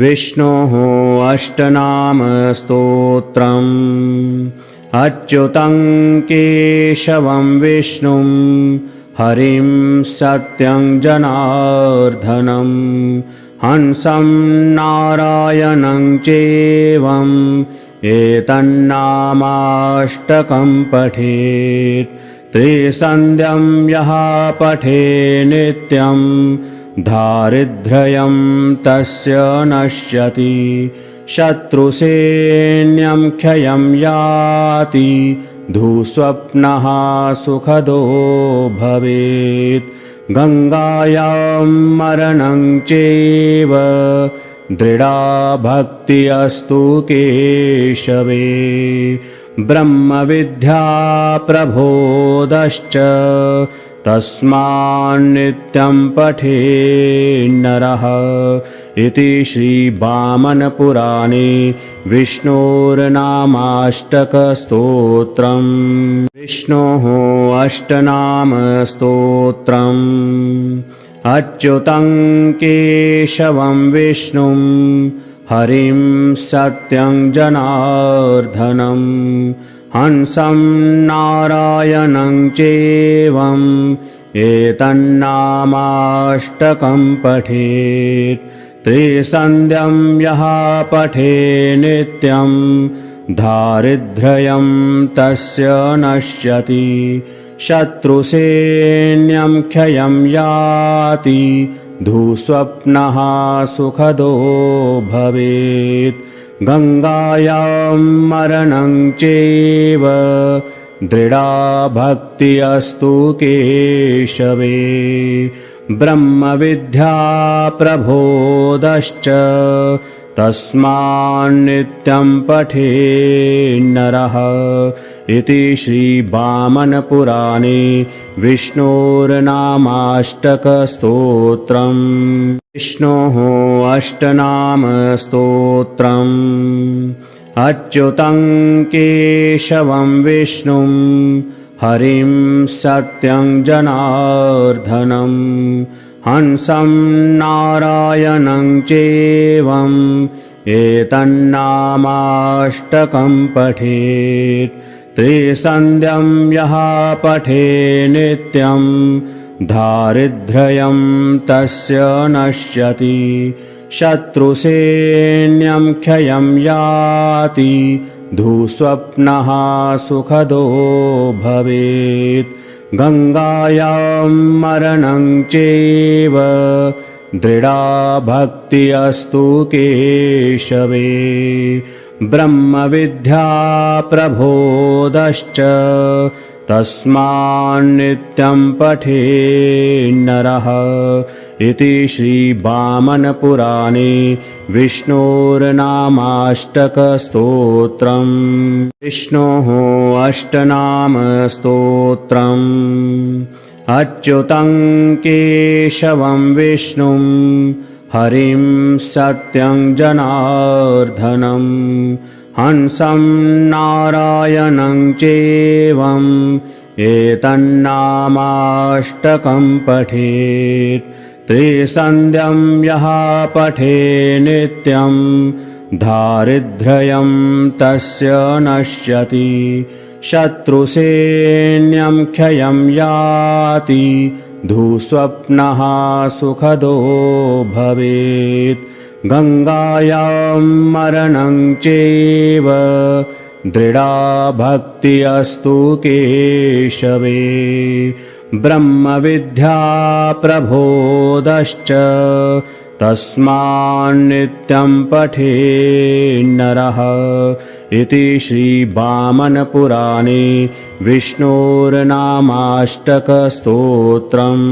विष्णोः अष्टनामस्तोत्रम् अच्युतं केशवं विष्णुं हरिं सत्यं जनार्दनं हंसं नारायणं चैवम् एतन्नामाष्टकं पठेत् त्रिसन्ध्यं यः पठे नित्यं दारिद्र्यं तस्य नश्यति शत्रुसैन्यं क्षयं याति दुःस्वप्नः सुखदो भवेत् गंगायां मरणं चैव दृढा भक्ति अस्तु केशवे ब्रह्मविद्या प्रबोधश्च तस्मान्नित्यं पठेन्नरः इति श्रीवामनपुराणे विष्णोर्नामाष्टकस्तोत्रम् विष्णोः अष्टनामस्तोत्रम् अच्युतं केशवं विष्णुं हरिं सत्यं जनार्दनं हंसं नारायणं चैवम् एतन्नामाष्टकं पठेत् त्रिसन्ध्यं यः पठे नित्यं दारिद्र्यं तस्य नश्यति शत्रुसैन्यं क्षयं याति दुःस्वप्नः सुखदो भवेत् गंगायां मरणं चैव दृढा भक्ति अस्तु केशवे ब्रह्मविद्या प्रबोधश्च तस्मान्नित्यं पठेन्नरः इति श्रीवामनपुराणे विष्णोर्नामाष्टकस्तोत्रम् विष्णोः अष्टनामस्तोत्रम् अच्युतं केशवं विष्णुं हरिं सत्यं जनार्दनं हंसं नारायणं चैवम् एतन्नामाष्टकं पठेत् त्रिसन्ध्यं यः पठे नित्यं दारिद्र्यं तस्य नश्यति शत्रुसैन्यं क्षयं याति दुःस्वप्नः सुखदो भवेत् गंगायां मरणं चैव दृढा भक्ति अस्तु केशवे ब्रह्मविद्या प्रबोधश्च तस्मान्नित्यं पठेन्नरः इति श्रीवामनपुराणे विष्णोर्नामाष्टकस्तोत्रम् विष्णोः अष्टनामस्तोत्रम् अच्युतं केशवं विष्णुं हरिं सत्यं जनार्दनं हंसं नारायणं चैवम् एतन्नामाष्टकं पठेत् त्रिसन्ध्यं यः पठे नित्यं दारिद्र्यं तस्य नश्यति शत्रुसैन्यं क्षयं याति दुःस्वप्नः सुखदो भवेत् गंगायां मरणं चैव दृढा भक्ति अस्तु केशवे ब्रह्मविद्या प्रबोधश्च तस्मान्नित्यं पठेन्नरः इति श्रीवामनपुराणे विष्णोर्नामाष्टकस्तोत्रम्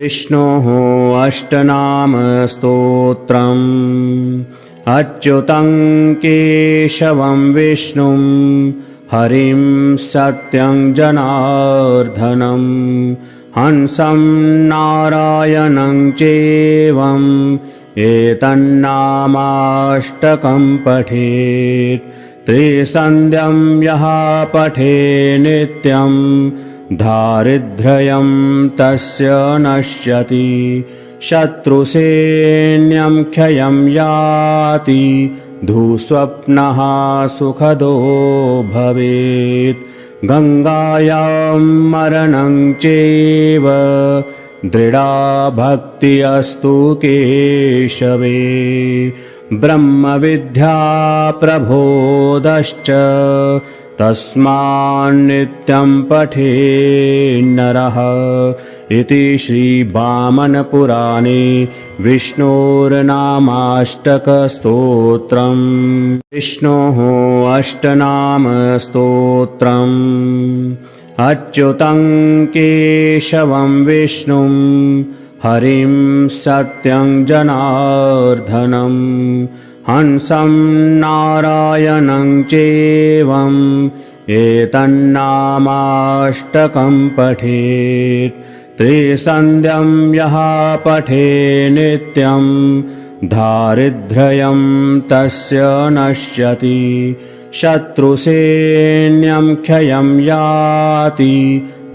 विष्णोः अष्टनामस्तोत्रम् अच्युतं केशवं विष्णुं हरिं सत्यं जनार्दनं हंसं नारायणं चैवम् एतन्नामाष्टकं पठेत् त्रिसन्ध्यं यः पठे नित्यं दारिद्र्यं तस्य नश्यति शत्रुसैन्यं क्षयं याति धूस्वप्नः सुखदो भवेत् गङ्गायां मरणं चैव दृढा भक्ति अस्तु केशवे ब्रह्मविद्या प्रबोधश्च तस्मान्नित्यं पठेन्नरः इति श्रीवामनपुराणे विष्णोर्नामाष्टकस्तोत्रम् विष्णोः अष्टनामस्तोत्रम् अच्युतं केशवं विष्णुं हरिं सत्यं जनार्दनं हंसं नारायणं चैवम् एतन्नामाष्टकं पठेत् त्रिसन्ध्यं यः पठे नित्यं दारिद्र्यं तस्य नश्यति शत्रुसैन्यं क्षयं याति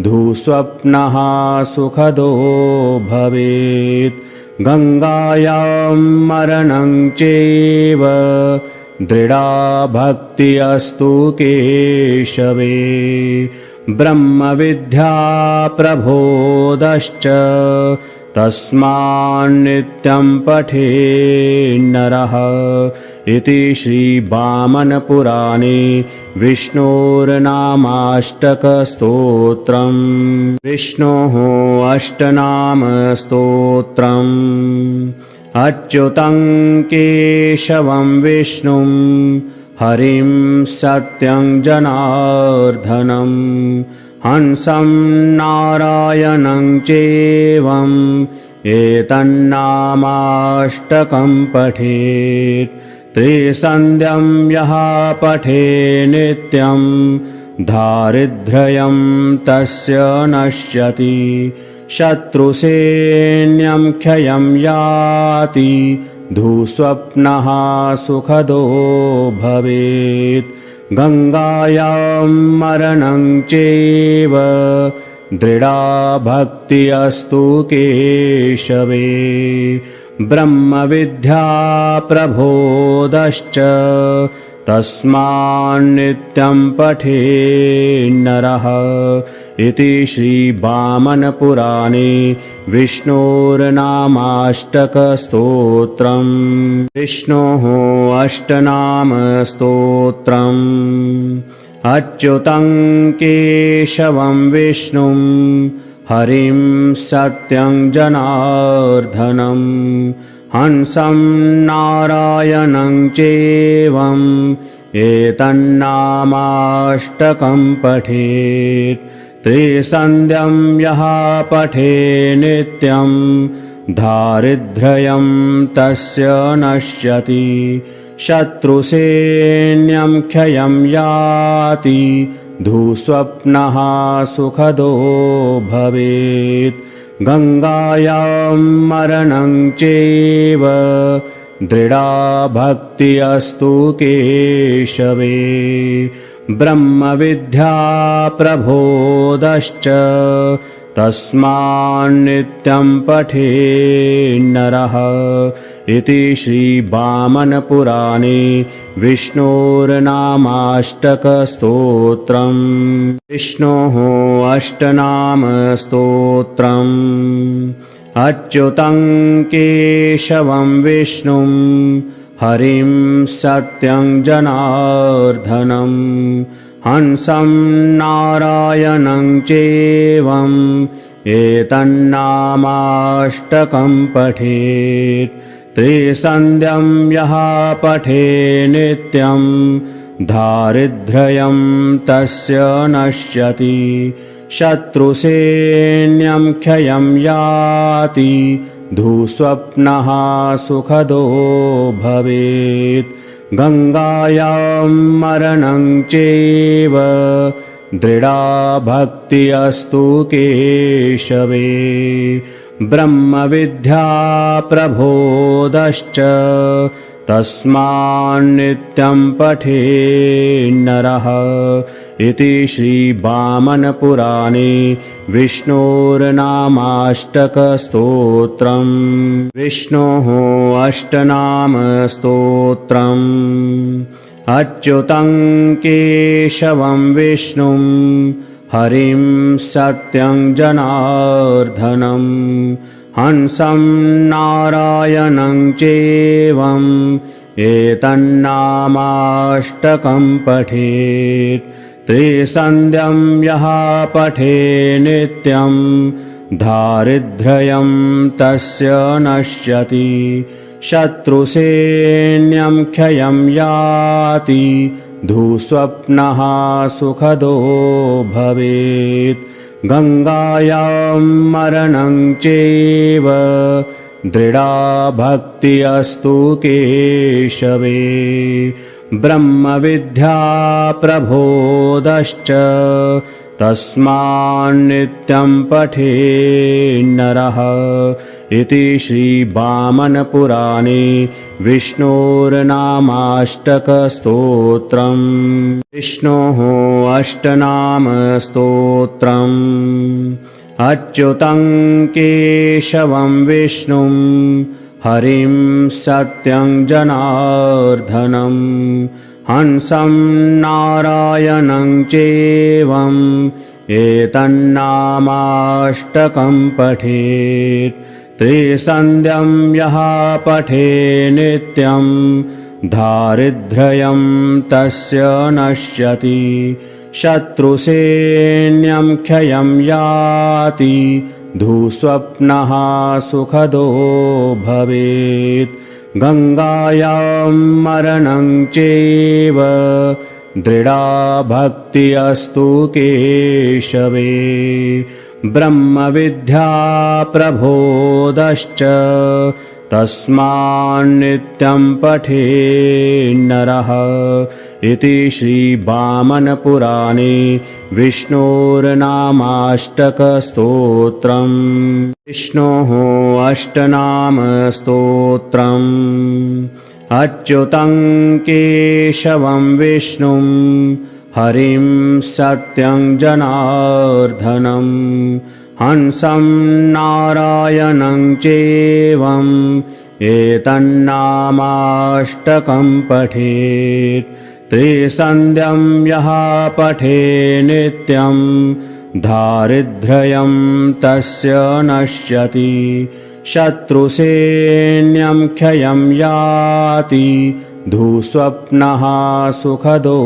धूस्वप्नः सुखदो भवेत् गङ्गायां मरणं चैव दृढा भक्ति अस्तु केशवे ब्रह्मविद्या प्रबोधश्च तस्मान्नित्यं पठेन्नरः इति श्रीवामनपुराणे विष्णोर्नामाष्टकस्तोत्रम् विष्णोः अष्टनामस्तोत्रम् अच्युतं केशवं विष्णुं हरिं सत्यं जनार्दनं हंसं नारायणं चैवम् एतन्नामाष्टकं पठेत् त्रिसन्ध्यं यः पठे नित्यं दारिद्र्यं तस्य नश्यति शत्रुसैन्यं क्षयं याति धूस्वप्नः सुखदो भवेत् गङ्गायां मरणं चैव दृढा भक्ति अस्तु केशवे ब्रह्मविद्या प्रबोधश्च तस्मान्नित्यं पठेन्नरः इति श्रीवामनपुराणे विष्णोर्नामाष्टकस्तोत्रम् विष्णोः अष्टनामस्तोत्रम् अच्युतं केशवं विष्णुं हरिं सत्यं जनार्दनं हंसं नारायणं चैवम् एतन्नामाष्टकं पठेत् त्रिसन्ध्यं यः पठे नित्यं दारिद्र्यं तस्य नश्यति शत्रुसैन्यं क्षयं याति धूस्वप्नः सुखदो भवेत् गङ्गायां मरणं चैव दृढा भक्ति अस्तु केशवे ब्रह्मविद्या प्रबोधश्च तस्मान्नित्यं पठेन्नरः इति श्रीवामनपुराणे विष्णोर्नामाष्टकस्तोत्रम् विष्णोः अष्टनामस्तोत्रम् अच्युतं केशवं विष्णुं हरिं सत्यं जनार्दनं हंसं नारायणं चैवम् एतन्नामाष्टकं पठेत् त्रिसन्ध्यं यः पठे नित्यं दारिद्र्यं तस्य नश्यति शत्रुसैन्यं क्षयं याति धूस्वप्नः सुखदो भवेत् गङ्गायां मरणं चैव दृढा भक्ति अस्तु केशवे ब्रह्मविद्या प्रबोधश्च तस्मान्नित्यं पठेन्नरः इति श्रीवामनपुराणे विष्णोर्नामाष्टकस्तोत्रम् विष्णोः अष्टनामस्तोत्रम् अच्युतं केशवं विष्णुं हरिं सत्यं जनार्दनं हंसं नारायणं चैवम् एतन्नामाष्टकं पठेत् त्रिसन्ध्यं यः पठे नित्यं दारिद्र्यं तस्य नश्यति शत्रुसैन्यं क्षयं याति दुःस्वप्नः सुखदो भवेत् गङ्गायां मरणं चैव दृढा भक्ति अस्तु केशवे ब्रह्मविद्या प्रबोधश्च तस्मान्नित्यं पठेन्नरः इति श्रीवामनपुराणे विष्णोर्नामाष्टकस्तोत्रम् विष्णोः अष्टनामस्तोत्रम् अच्युतं केशवं विष्णुं हरिं सत्यं जनार्दनं हंसं नारायणं चैवम् एतन्नामाष्टकं पठेत् त्रिसन्ध्यं यः पठे नित्यं दारिद्र्यं तस्य नश्यति शत्रुसैन्यं क्षयं याति दुःस्वप्नः सुखदो भवेत् गङ्गायां मरणं चैव दृढा भक्ति अस्तु केशवे ब्रह्मविद्या प्रबोधश्च तस्मान्नित्यं पठेन्नरः इति श्रीवामनपुराणे विष्णोर्नामाष्टकस्तोत्रम् विष्णोः अष्टनामस्तोत्रम् अच्युतं केशवं विष्णुं हरिं सत्यं जनार्दनं हंसं नारायणं चैवम् एतन्नामाष्टकं पठेत् त्रिसन्ध्यं यः पठे नित्यं दारिद्र्यं तस्य नश्यति शत्रुसैन्यं क्षयं याति दुःस्वप्नः सुखदो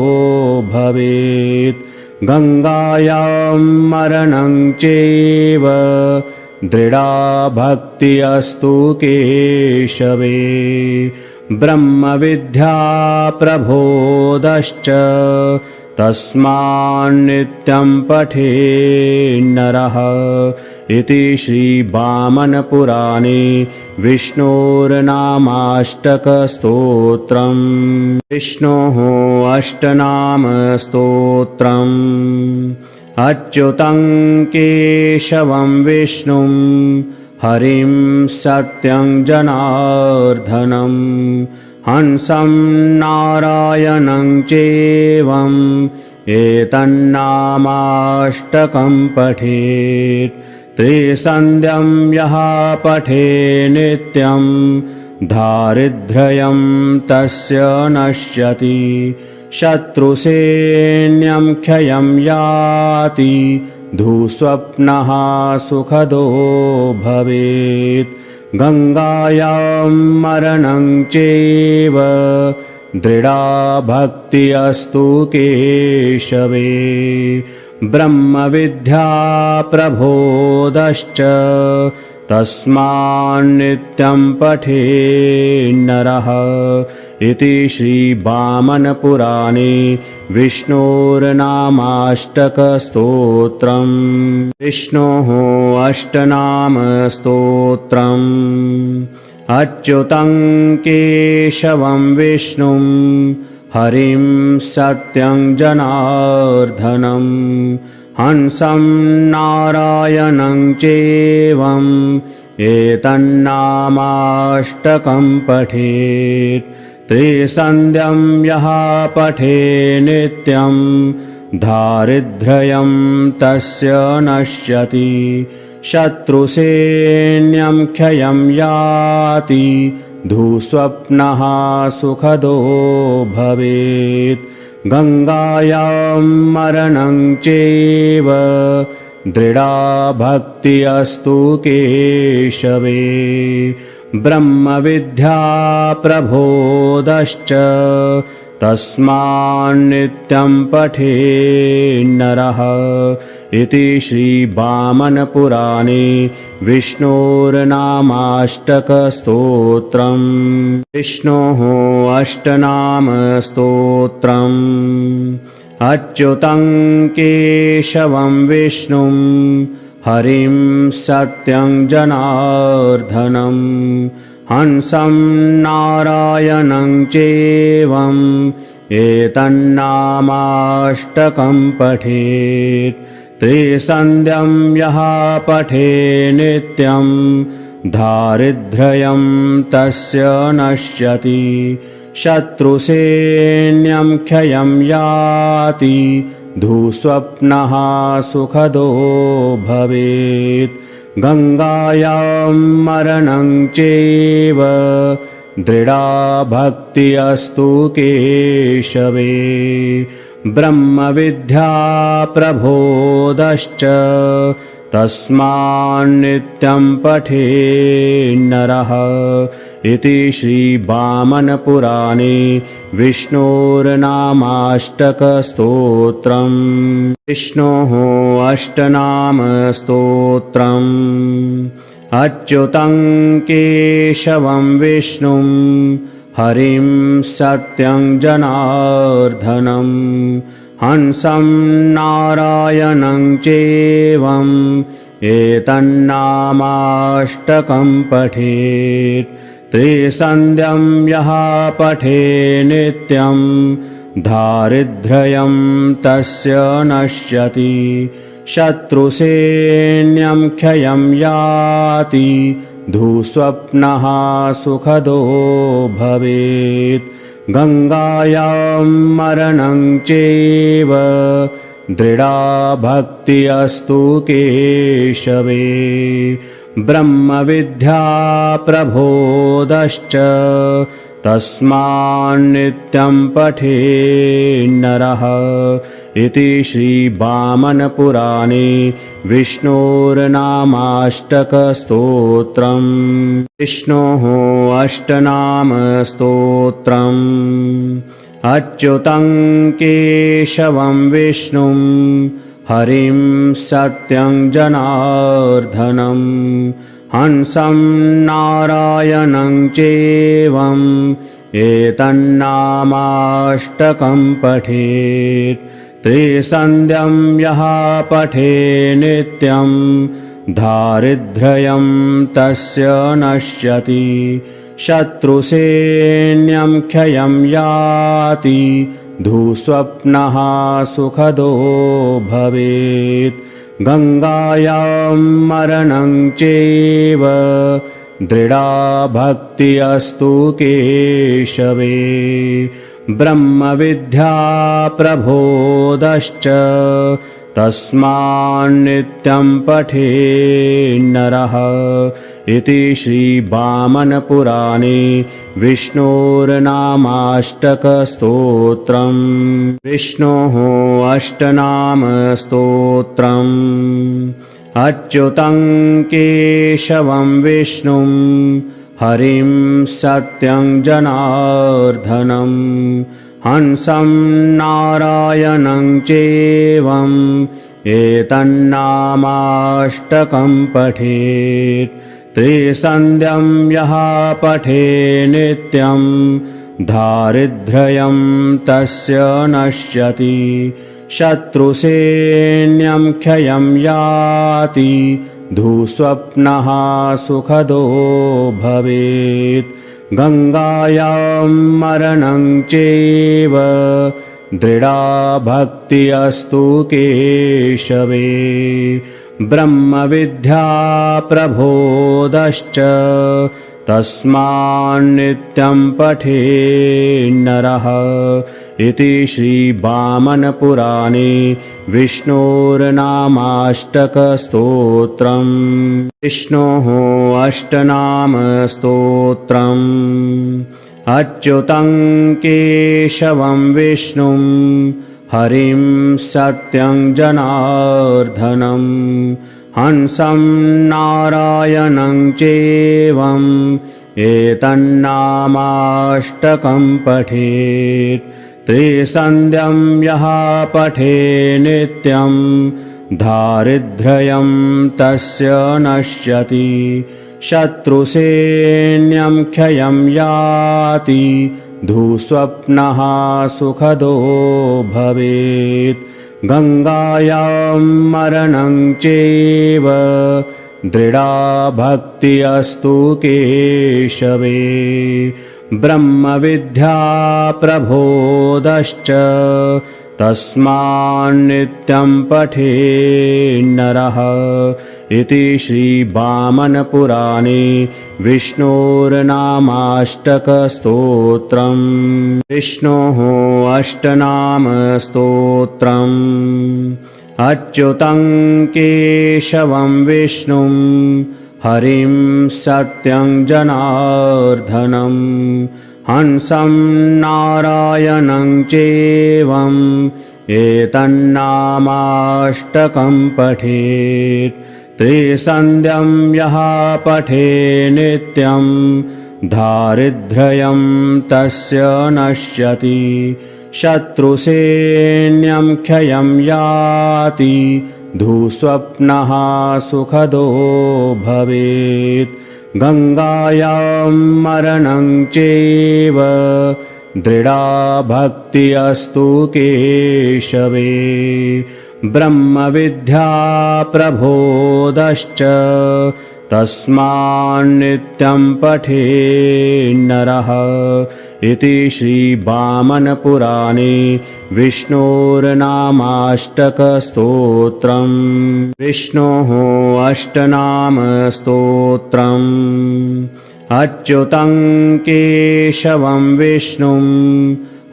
भवेत् गङ्गायां मरणं चैव दृढा भक्ति अस्तु केशवे ब्रह्मविद्या प्रबोधश्च तस्मान्नित्यं पठेन्नरः इति श्रीवामनपुराणे विष्णोर्नामाष्टकस्तोत्रम् विष्णोः अष्टनामस्तोत्रम् अच्युतं केशवं विष्णुं हरिं सत्यं जनार्दनं हंसं नारायणं चैवम् एतन्नामाष्टकं पठेत् त्रिसन्ध्यं यः पठे नित्यं दारिद्र्यं तस्य नश्यति शत्रुसैन्यं क्षयं याति दुःस्वप्नः सुखदो भवेत् गङ्गायां मरणं चैव दृढा भक्ति अस्तु केशवे ब्रह्मविद्या प्रबोधश्च तस्मान्नित्यं पठेन्नरः इति श्रीवामनपुराणे विष्णोर्नामाष्टकस्तोत्रम् विष्णोः अष्टनामस्तोत्रम् अच्युतं केशवं विष्णुं हरिं सत्यं जनार्दनं हंसं नारायणं चैवम् एतन्नामाष्टकं पठेत् त्रिसन्ध्यं यः पठे नित्यं दारिद्र्यं तस्य नश्यति शत्रुसैन्यं क्षयं याति दुःस्वप्नः सुखदो भवेत् गङ्गायां मरणं चैव दृढा भक्ति अस्तु केशवे ब्रह्मविद्या प्रबोधश्च तस्मान्नित्यं पठेन्नरः इति श्रीवामनपुराणे विष्णोर्नामाष्टकस्तोत्रम् विष्णोः अष्टनामस्तोत्रम् अच्युतं केशवं विष्णुं हरिं सत्यं जनार्दनं हंसं नारायणं चैवम् एतन्नामाष्टकं पठेत् त्रिसन्ध्यं यः पठे नित्यं दारिद्र्यं तस्य नश्यति शत्रुसैन्यं क्षयं याति दुःस्वप्नः सुखदो भवेत् गङ्गायां मरणं चैव दृढा भक्ति अस्तु केशवे ब्रह्मविद्या प्रबोधश्च तस्मान्नित्यं पठेन्नरः इति श्रीवामनपुराणे विष्णोर्नामाष्टकस्तोत्रम् विष्णोः अष्टनामस्तोत्रम् अच्युतं केशवं विष्णुं हरिं सत्यं जनार्दनं हंसं नारायणं चैवम् एतन्नामाष्टकं पठेत् त्रिसन्ध्यं यः पठे नित्यं दारिद्र्यं तस्य नश्यति शत्रुसैन्यं क्षयं याति दुःस्वप्नः सुखदो भवेत् गङ्गायां मरणं चैव दृढा भक्ति अस्तु केशवे ब्रह्मविद्या प्रबोधश्च तस्मान्नित्यं पठेन्नरः इति श्रीवामनपुराणे विष्णोर्नामाष्टकस्तोत्रम् विष्णोः अष्टनामस्तोत्रम् अच्युतं केशवं विष्णुं हरिं सत्यं जनार्दनं हंसं नारायणं चैवम् एतन्नामाष्टकं पठेत् त्रिसन्ध्यं यः पठे नित्यं दारिद्र्यं तस्य नश्यति शत्रुसैन्यं क्षयं याति दुःस्वप्नः सुखदो भवेत् गङ्गायां मरणं चैव दृढा भक्ति अस्तु केशवे ब्रह्मविद्या प्रबोधश्च तस्मान्नित्यं पठेन्नरः इति श्रीवामनपुराणे विष्णोर्नामाष्टकस्तोत्रम् विष्णोः अष्टनामस्तोत्रम् अच्युतं केशवं विष्णुं हरिं सत्यं जनार्दनं हंसं नारायणं चैवम् एतन्नामाष्टकं पठेत् त्रिसन्ध्यं यः पठे नित्यं दारिद्र्यं तस्य नश्यति शत्रुसैन्यं क्षयं याति दुःस्वप्नः सुखदो भवेत् गङ्गायां मरणं चैव दृढा भक्ति अस्तु केशवे ब्रह्मविद्या प्रबोधश्च तस्मान्नित्यं पठेन्नरः इति श्रीवामनपुराणे विष्णोर्नामाष्टकस्तोत्रम् विष्णोः अष्टनामस्तोत्रम् अच्युतं केशवं विष्णुं हरिं सत्यं जनार्दनं हंसं नारायणं चैवम् एतन्नामाष्टकं पठेत् त्रिसन्ध्यं यः पठे नित्यं दारिद्र्यं तस्य नश्यति शत्रुसैन्यं क्षयं याति दुःस्वप्नः सुखदो भवेत् गङ्गायां मरणं चैव दृढा भक्ति अस्तु केशवे ब्रह्मविद्या प्रबोधश्च तस्मान्नित्यं पठेन्नरः इति श्रीवामनपुराणे विष्णोर्नामाष्टकस्तोत्रम् विष्णोः अष्टनामस्तोत्रम् अच्युतं केशवं विष्णुं हरिं सत्यं जनार्दनं हंसं नारायणं चैवम् एतन्नामाष्टकं पठेत् त्रिसन्ध्यं यः पठे नित्यं दारिद्र्यं तस्य नश्यति शत्रुसैन्यं क्षयं याति दुःस्वप्नः सुखदो भवेत् गङ्गायां मरणं चैव दृढा भक्ति अस्तु केशवे ब्रह्मविद्या प्रबोधश्च तस्मान्नित्यं पठेन्नरः इति श्रीवामनपुराणे विष्णोर्नामाष्टकस्तोत्रम् विष्णोः अष्टनामस्तोत्रम् अच्युतं केशवं विष्णुं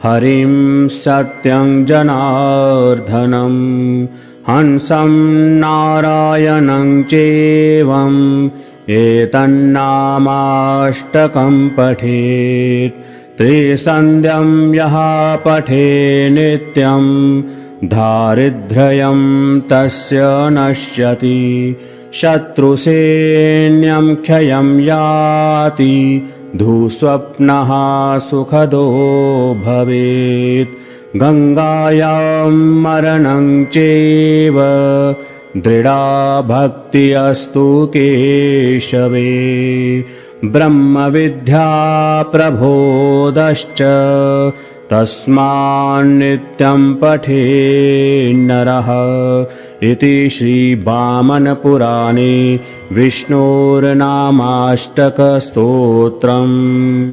हरिं सत्यं जनार्दनं हंसं नारायणं चैवम् एतन्नामाष्टकं पठेत् त्रिसन्ध्यं यः पठे नित्यं दारिद्र्यं तस्य नश्यति शत्रुसैन्यं क्षयं याति दुःस्वप्नः सुखदो भवेत् गङ्गायां मरणं चैव दृढा भक्ति अस्तु केशवे ब्रह्मविद्या प्रबोधश्च तस्मान्नित्यं पठेन्नरः इति श्रीवामनपुराणे विष्णोर्नामाष्टकस्तोत्रम्